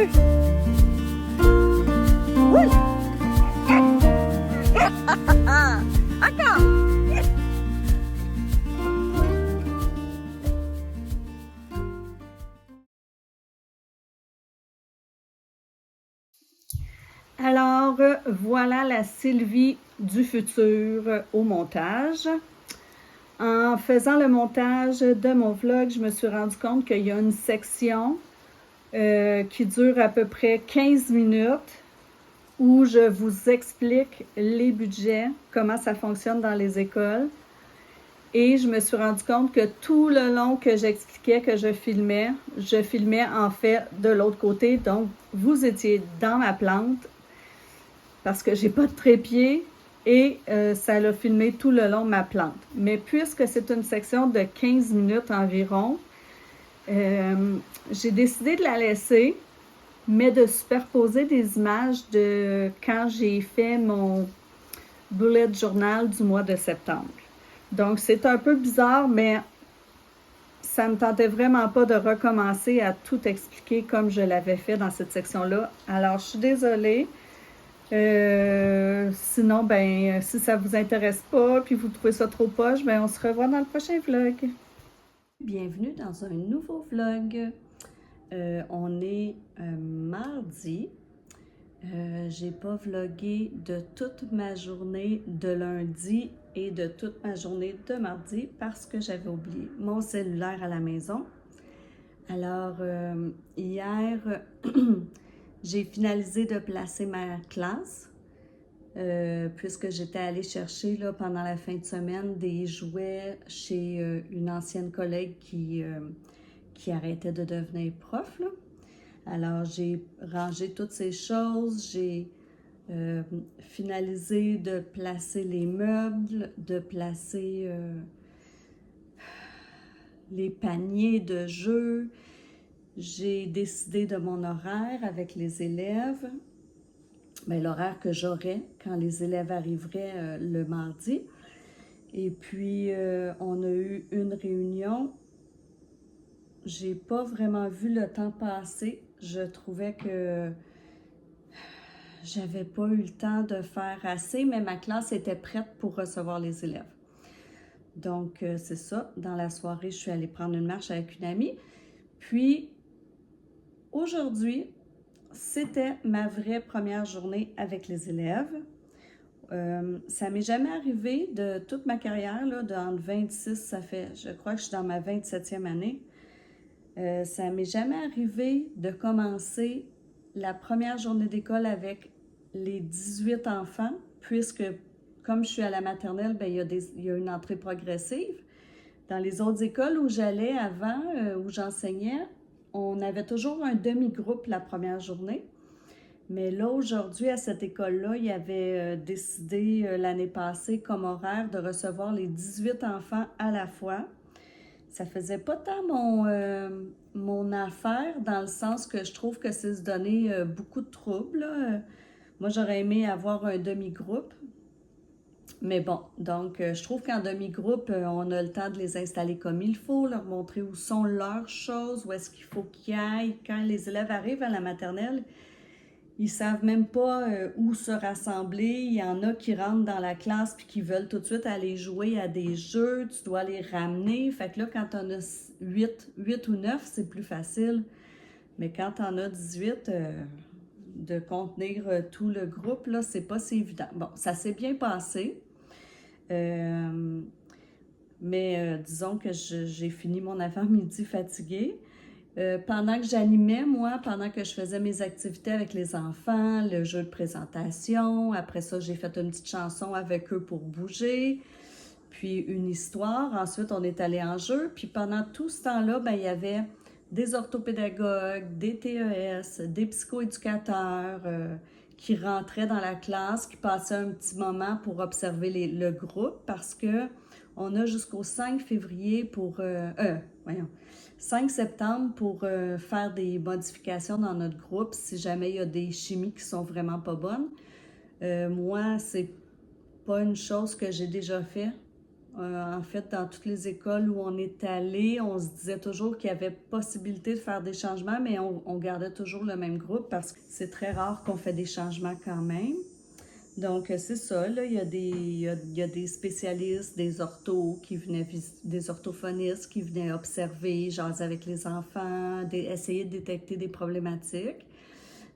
Oui. Oui. Encore. Alors, voilà la Sylvie du futur au montage. En faisant le montage de mon vlog, je me suis rendu compte qu'il y a une section qui dure à peu près 15 minutes où je vous explique les budgets, comment ça fonctionne dans les écoles. Et je me suis rendu compte que tout le long que j'expliquais que je filmais en fait de l'autre côté. Donc, vous étiez dans ma plante parce que j'ai pas de trépied et ça l'a filmé tout le long de ma plante. Mais puisque c'est une section de 15 minutes environ, j'ai décidé de la laisser, mais de superposer des images de quand j'ai fait mon bullet journal du mois de septembre. Donc, c'est un peu bizarre, mais ça ne me tentait vraiment pas de recommencer à tout expliquer comme je l'avais fait dans cette section-là. Alors, je suis désolée. Sinon, ben, si ça vous intéresse pas, puis vous trouvez ça trop poche, ben, on se revoit dans le prochain vlog. Bienvenue dans un nouveau vlog. On est mardi. J'ai pas vlogué de toute ma journée de lundi et de toute ma journée de mardi parce que j'avais oublié mon cellulaire à la maison. Alors, hier, j'ai finalisé de placer ma classe puisque j'étais allée chercher là, pendant la fin de semaine des jouets chez une ancienne collègue qui arrêtait de devenir prof, là. Alors, j'ai rangé toutes ces choses, j'ai finalisé de placer les meubles, de placer les paniers de jeux. J'ai décidé de mon horaire avec les élèves, bien, l'horaire que j'aurais quand les élèves arriveraient le mardi. Et puis, on a eu une réunion. J'ai pas vraiment vu le temps passer. Je trouvais que j'avais pas eu le temps de faire assez, mais ma classe était prête pour recevoir les élèves. Donc, c'est ça. Dans la soirée, je suis allée prendre une marche avec une amie. Puis, aujourd'hui, c'était ma vraie première journée avec les élèves. Ça m'est jamais arrivé de toute ma carrière, là, entre 26, ça fait, je crois que je suis dans ma 27e année. Ça m'est jamais arrivé de commencer la première journée d'école avec les 18 enfants, puisque comme je suis à la maternelle, bien, il y a une entrée progressive. Dans les autres écoles où j'allais avant, où j'enseignais, on avait toujours un demi-groupe la première journée. Mais là, aujourd'hui, à cette école-là, il y avait décidé l'année passée comme horaire de recevoir les 18 enfants à la fois. Ça faisait pas tant mon affaire, dans le sens que je trouve que c'est se donner beaucoup de troubles, là. Moi, j'aurais aimé avoir un demi-groupe. Mais bon, donc je trouve qu'en demi-groupe, on a le temps de les installer comme il faut, leur montrer où sont leurs choses, où est-ce qu'il faut qu'ils aillent. Quand les élèves arrivent à la maternelle, ils savent même pas où se rassembler. Il y en a qui rentrent dans la classe puis qui veulent tout de suite aller jouer à des jeux. Tu dois les ramener. Fait que là, quand on a 8 ou 9, c'est plus facile. Mais quand on a 18, de contenir tout le groupe, là, c'est pas si évident. Bon, ça s'est bien passé. Mais disons que j'ai fini mon avant-midi fatiguée. Pendant que j'animais, moi, pendant que je faisais mes activités avec les enfants, le jeu de présentation, après ça, j'ai fait une petite chanson avec eux pour bouger, puis une histoire. Ensuite, on est allé en jeu. Puis pendant tout ce temps-là, ben, il y avait des orthopédagogues, des TES, des psychoéducateurs qui rentraient dans la classe, qui passaient un petit moment pour observer le groupe parce que on a jusqu'au 5 février pour... 5 septembre pour faire des modifications dans notre groupe si jamais il y a des chimies qui sont vraiment pas bonnes. Moi, c'est pas une chose que j'ai déjà fait En fait, dans toutes les écoles où on est allé, on se disait toujours qu'il y avait possibilité de faire des changements, mais on gardait toujours le même groupe parce que c'est très rare qu'on fait des changements quand même. Donc, c'est ça, là, il y a des spécialistes, des orthos qui venaient des orthophonistes qui venaient observer, jaser avec les enfants, essayer de détecter des problématiques.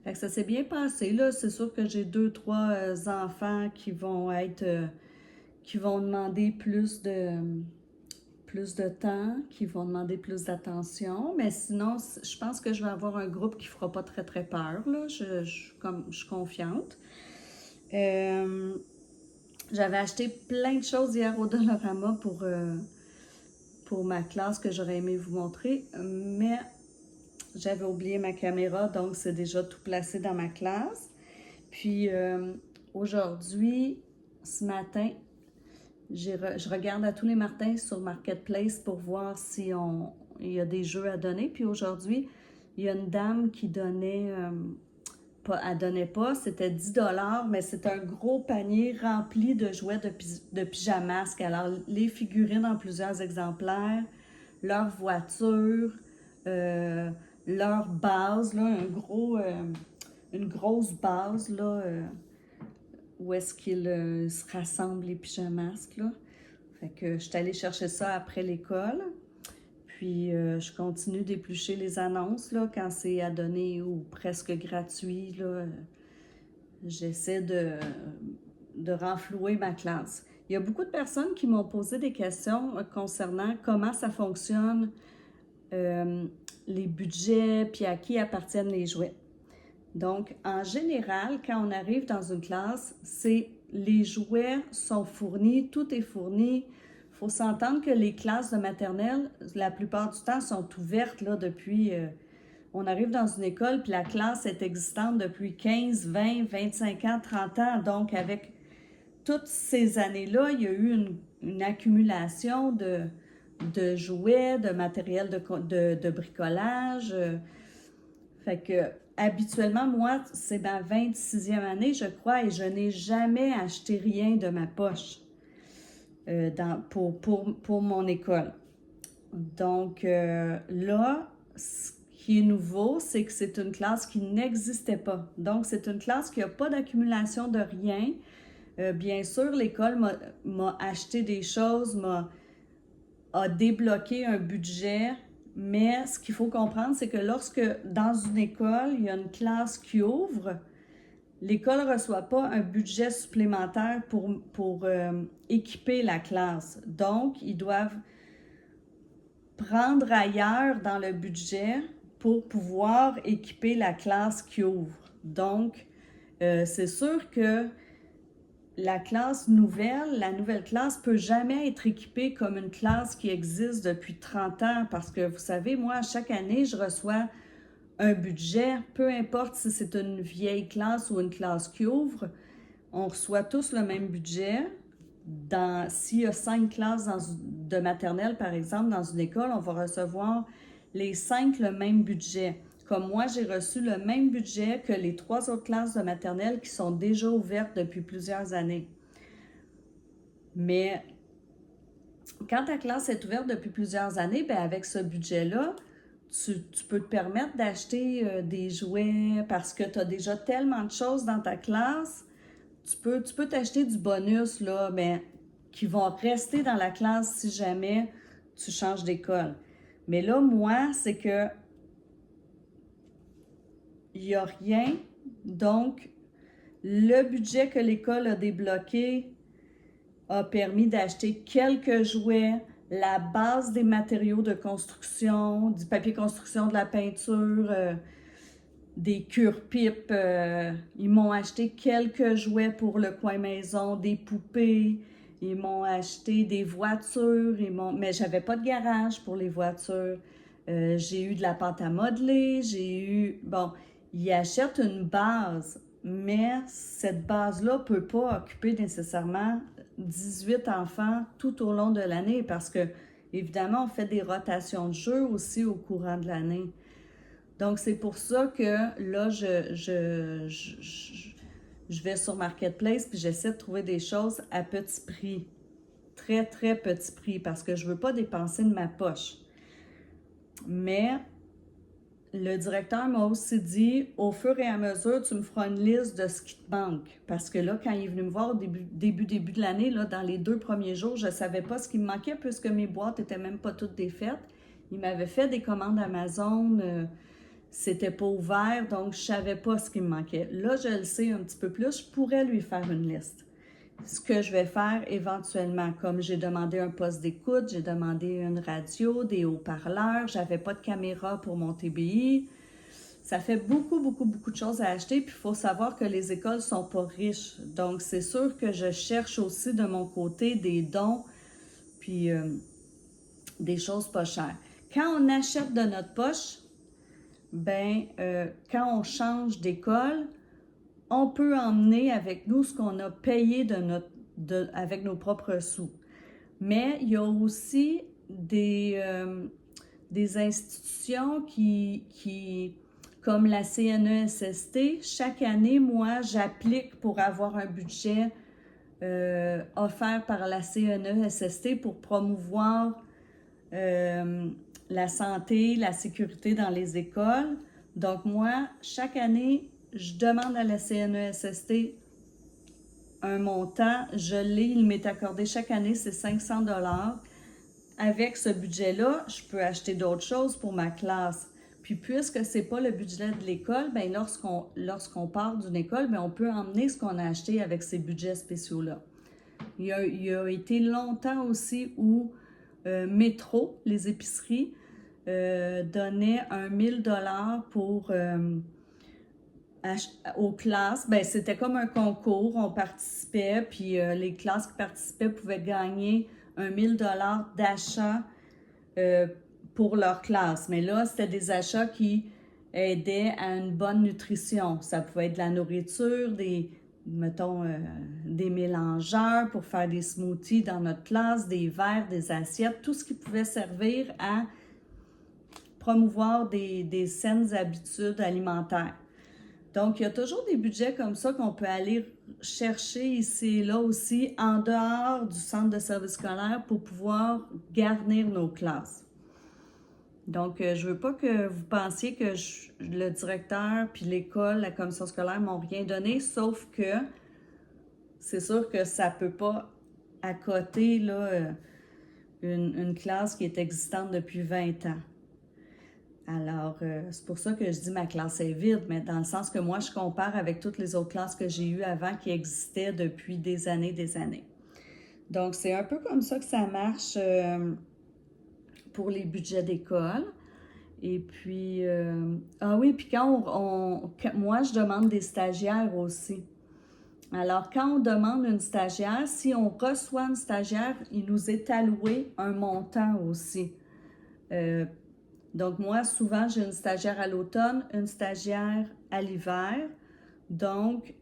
Fait que ça s'est bien passé, là. C'est sûr que j'ai 2, 3 enfants qui vont demander plus de temps, qui vont demander plus d'attention. Mais sinon, je pense que je vais avoir un groupe qui fera pas très, très peur, là. Je suis confiante. J'avais acheté plein de choses hier au Dollarama pour ma classe que j'aurais aimé vous montrer, mais j'avais oublié ma caméra, donc c'est déjà tout placé dans ma classe. Puis aujourd'hui, ce matin, je regarde à tous les matins sur Marketplace pour voir si il y a des jeux à donner. Puis aujourd'hui, il y a une dame qui donnait, elle donnait pas, c'était 10 $, mais c'était un gros panier rempli de jouets de pyjamasques. Alors, les figurines en plusieurs exemplaires, leur voiture, leur base, là, une grosse base, là, où est-ce qu'ils se rassemblent les pyjamasques, là. Fait que je suis allée chercher ça après l'école. Puis, je continue d'éplucher les annonces, là, quand c'est à donner ou presque gratuit, là. J'essaie de renflouer ma classe. Il y a beaucoup de personnes qui m'ont posé des questions concernant comment ça fonctionne, les budgets, puis à qui appartiennent les jouets. Donc, en général, quand on arrive dans une classe, les jouets sont fournis, tout est fourni. Il faut s'entendre que les classes de maternelle, la plupart du temps, sont ouvertes là, depuis... on arrive dans une école, puis la classe est existante depuis 15, 20, 25 ans, 30 ans. Donc, avec toutes ces années-là, il y a eu une accumulation de jouets, de matériel de bricolage. Fait que, habituellement, moi, c'est ma 26e année, je crois, et je n'ai jamais acheté rien de ma poche pour mon école. Donc, là, ce qui est nouveau, c'est que c'est une classe qui n'existait pas. Donc, c'est une classe qui n'a pas d'accumulation de rien. Bien sûr, l'école m'a acheté des choses, a débloqué un budget, mais ce qu'il faut comprendre, c'est que lorsque dans une école, il y a une classe qui ouvre, l'école ne reçoit pas un budget supplémentaire pour équiper la classe. Donc, ils doivent prendre ailleurs dans le budget pour pouvoir équiper la classe qui ouvre. Donc, c'est sûr que la nouvelle classe peut jamais être équipée comme une classe qui existe depuis 30 ans parce que vous savez, moi, chaque année, je reçois un budget, peu importe si c'est une vieille classe ou une classe qui ouvre, on reçoit tous le même budget. S'il y a 5 classes de maternelle, par exemple, dans une école, on va recevoir les 5 le même budget. Comme moi, j'ai reçu le même budget que les 3 autres classes de maternelle qui sont déjà ouvertes depuis plusieurs années. Mais quand ta classe est ouverte depuis plusieurs années, bien avec ce budget-là, tu peux te permettre d'acheter des jouets parce que tu as déjà tellement de choses dans ta classe. Tu peux t'acheter du bonus, là, mais qui vont rester dans la classe si jamais tu changes d'école. Mais là, moi, c'est que il n'y a rien. Donc, le budget que l'école a débloqué a permis d'acheter quelques jouets, la base des matériaux de construction, du papier construction, de la peinture, des cure-pipes. Ils m'ont acheté quelques jouets pour le coin maison, des poupées. Ils m'ont acheté des voitures. Mais j'avais pas de garage pour les voitures. J'ai eu de la pâte à modeler. Bon, ils achètent une base, mais cette base-là ne peut pas occuper nécessairement 18 enfants tout au long de l'année parce que, évidemment, on fait des rotations de jeux aussi au courant de l'année. Donc, c'est pour ça que là, je vais sur Marketplace puis j'essaie de trouver des choses à petit prix. très, très petit prix parce que je ne veux pas dépenser de ma poche. Mais le directeur m'a aussi dit, au fur et à mesure, tu me feras une liste de ce qui te manque. Parce que là, quand il est venu me voir au début de l'année, là, dans les 2 premiers jours, je ne savais pas ce qui me manquait puisque mes boîtes n'étaient même pas toutes défaites. Il m'avait fait des commandes Amazon, c'était pas ouvert, donc je ne savais pas ce qui me manquait. Là, je le sais un petit peu plus, je pourrais lui faire une liste. Ce que je vais faire éventuellement, comme j'ai demandé un poste d'écoute, j'ai demandé une radio, des haut-parleurs, j'avais pas de caméra pour mon TBI. Ça fait beaucoup, beaucoup, beaucoup de choses à acheter, puis il faut savoir que les écoles sont pas riches. Donc, c'est sûr que je cherche aussi de mon côté des dons, puis des choses pas chères. Quand on achète de notre poche, quand on change d'école, on peut emmener avec nous ce qu'on a payé avec nos propres sous. Mais il y a aussi des institutions comme la CNESST, chaque année, moi, j'applique pour avoir un budget offert par la CNESST pour promouvoir la santé, la sécurité dans les écoles. Donc moi, chaque année, je demande à la CNESST un montant, je l'ai, il m'est accordé chaque année, c'est 500 $. Avec ce budget-là, je peux acheter d'autres choses pour ma classe. Puis puisque c'est pas le budget de l'école, bien lorsqu'on part d'une école, bien on peut emmener ce qu'on a acheté avec ces budgets spéciaux-là. Il y a été longtemps aussi où Métro, les épiceries, donnaient 1000 $ pour aux classes. Ben, c'était comme un concours, on participait, puis les classes qui participaient pouvaient gagner 1000 $ d'achat pour leur classe. Mais là, c'était des achats qui aidaient à une bonne nutrition. Ça pouvait être de la nourriture, mettons, des mélangeurs pour faire des smoothies dans notre classe, des verres, des assiettes, tout ce qui pouvait servir à promouvoir des saines habitudes alimentaires. Donc, il y a toujours des budgets comme ça qu'on peut aller chercher ici et là aussi, en dehors du centre de service scolaire pour pouvoir garnir nos classes. Donc, je ne veux pas que vous pensiez que le directeur puis l'école, la commission scolaire m'ont rien donné, sauf que c'est sûr que ça ne peut pas accoter là, une classe qui est existante depuis 20 ans. Alors, c'est pour ça que je dis ma classe est vide, mais dans le sens que moi, je compare avec toutes les autres classes que j'ai eues avant qui existaient depuis des années, des années. Donc, c'est un peu comme ça que ça marche pour les budgets d'école. Et puis, ah oui, puis moi, je demande des stagiaires aussi. Alors, quand on demande une stagiaire, si on reçoit une stagiaire, il nous est alloué un montant aussi. Donc, moi, souvent, j'ai une stagiaire à l'automne, une stagiaire à l'hiver. Donc,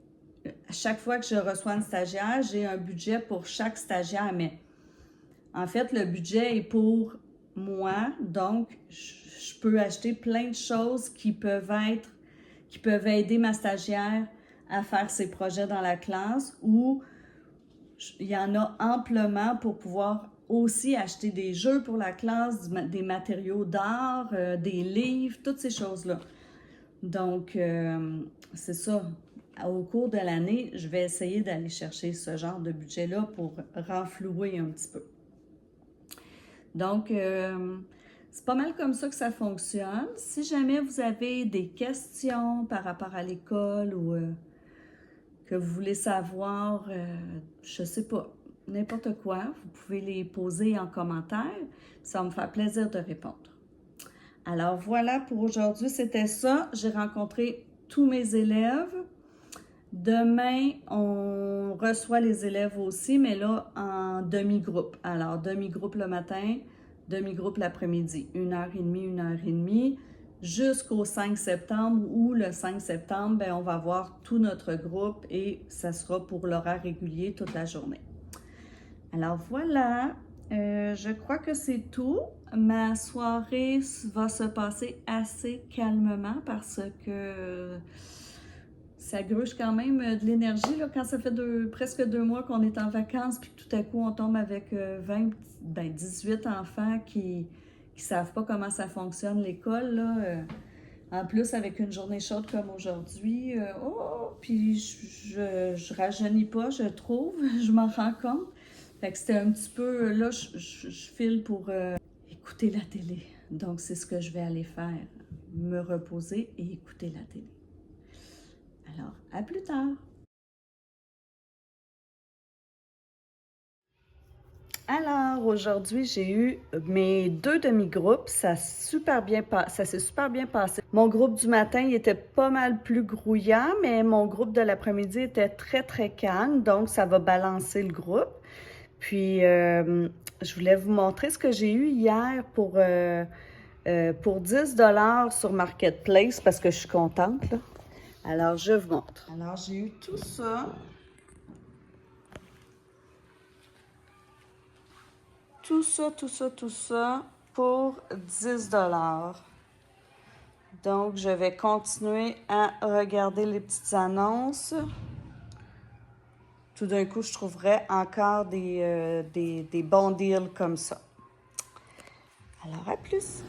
à chaque fois que je reçois une stagiaire, j'ai un budget pour chaque stagiaire. Mais en fait, le budget est pour moi. Donc, je peux acheter plein de choses qui peuvent aider ma stagiaire à faire ses projets dans la classe ou il y en a amplement pour pouvoir aussi acheter des jeux pour la classe, des matériaux d'art, des livres, toutes ces choses-là. Donc, c'est ça. Au cours de l'année, je vais essayer d'aller chercher ce genre de budget-là pour renflouer un petit peu. Donc, c'est pas mal comme ça que ça fonctionne. Si jamais vous avez des questions par rapport à l'école ou que vous voulez savoir, je sais pas, n'importe quoi, vous pouvez les poser en commentaire. Ça va me faire plaisir de répondre. Alors voilà, pour aujourd'hui, c'était ça. J'ai rencontré tous mes élèves. Demain, on reçoit les élèves aussi, mais là, en demi-groupe. Alors, demi-groupe le matin, demi-groupe l'après-midi. 1h30, 1h30, jusqu'au 5 septembre, où le 5 septembre, on va avoir tout notre groupe et ça sera pour l'horaire régulier toute la journée. Alors voilà, je crois que c'est tout. Ma soirée va se passer assez calmement parce que ça gruge quand même de l'énergie là, quand ça fait presque 2 mois qu'on est en vacances, puis tout à coup on tombe avec 18 enfants qui ne savent pas comment ça fonctionne l'école, là. En plus, avec une journée chaude comme aujourd'hui, puis je rajeunis pas, je trouve, je m'en rends compte. Fait que c'était un petit peu, là, je file pour écouter la télé. Donc, c'est ce que je vais aller faire, me reposer et écouter la télé. Alors, à plus tard! Alors, aujourd'hui, j'ai eu mes 2 demi-groupes. Ça s'est super bien passé. Mon groupe du matin, il était pas mal plus grouillant, mais mon groupe de l'après-midi était très, très calme. Donc, ça va balancer le groupe. Puis, je voulais vous montrer ce que j'ai eu hier pour 10 $ sur Marketplace parce que je suis contente, là. Alors, je vous montre. Alors, j'ai eu tout ça. Tout ça pour 10 $. Donc, je vais continuer à regarder les petites annonces. Tout d'un coup, je trouverai encore des bons deals comme ça. Alors, à plus!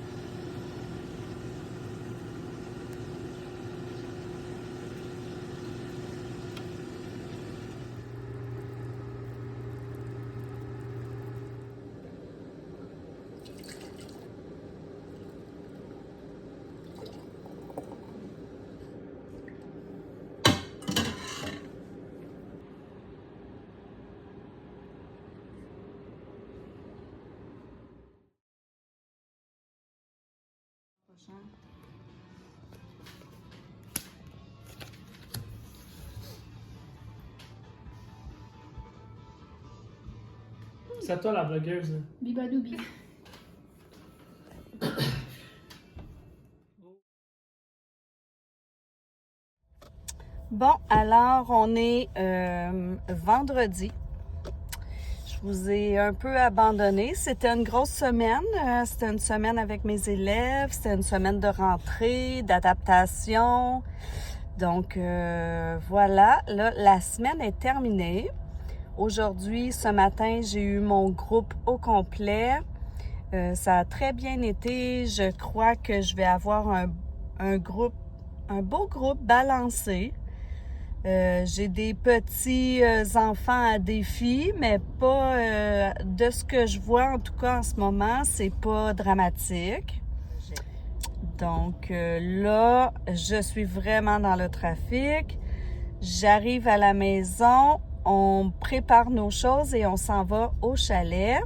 C'est à toi la blogueuse. Bibadoubi. Bon, alors, on est vendredi. Je vous ai un peu abandonné. C'était une grosse semaine. C'était une semaine avec mes élèves. C'était une semaine de rentrée, d'adaptation. Donc, voilà. Là, la semaine est terminée. Aujourd'hui, ce matin, j'ai eu mon groupe au complet. Ça a très bien été. Je crois que je vais avoir un beau groupe balancé. J'ai des petits enfants à défi, mais pas de ce que je vois en tout cas en ce moment, c'est pas dramatique. Donc là, je suis vraiment dans le trafic. J'arrive à la maison, on prépare nos choses et on s'en va au chalet.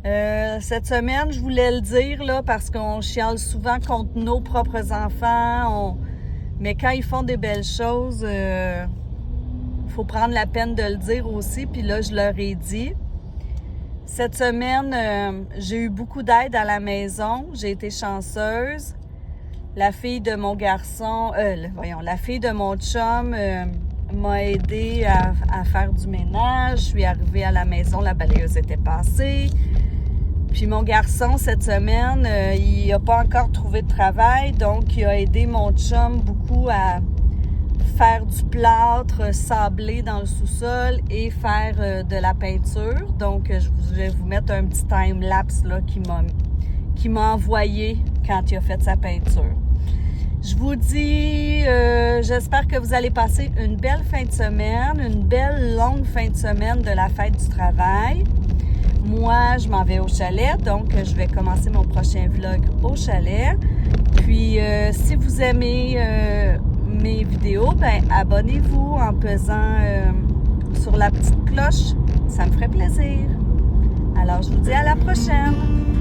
Cette semaine, je voulais le dire là parce qu'on chiale souvent contre nos propres enfants. Mais quand ils font des belles choses, faut prendre la peine de le dire aussi. Puis là, je leur ai dit. Cette semaine, j'ai eu beaucoup d'aide à la maison. J'ai été chanceuse. La fille de mon garçon, la fille de mon chum m'a aidé à faire du ménage. Je suis arrivée à la maison, la balayeuse était passée. Puis mon garçon, cette semaine, il n'a pas encore trouvé de travail, donc il a aidé mon chum beaucoup à faire du plâtre sablé dans le sous-sol et faire de la peinture. Donc, je vais vous mettre un petit time-lapse là qu'il m'a envoyé quand il a fait sa peinture. Je vous dis, j'espère que vous allez passer une belle fin de semaine, une belle longue fin de semaine de la fête du travail. Moi, je m'en vais au chalet, donc je vais commencer mon prochain vlog au chalet. Puis, si vous aimez mes vidéos, ben abonnez-vous en pesant sur la petite cloche. Ça me ferait plaisir. Alors, je vous dis à la prochaine!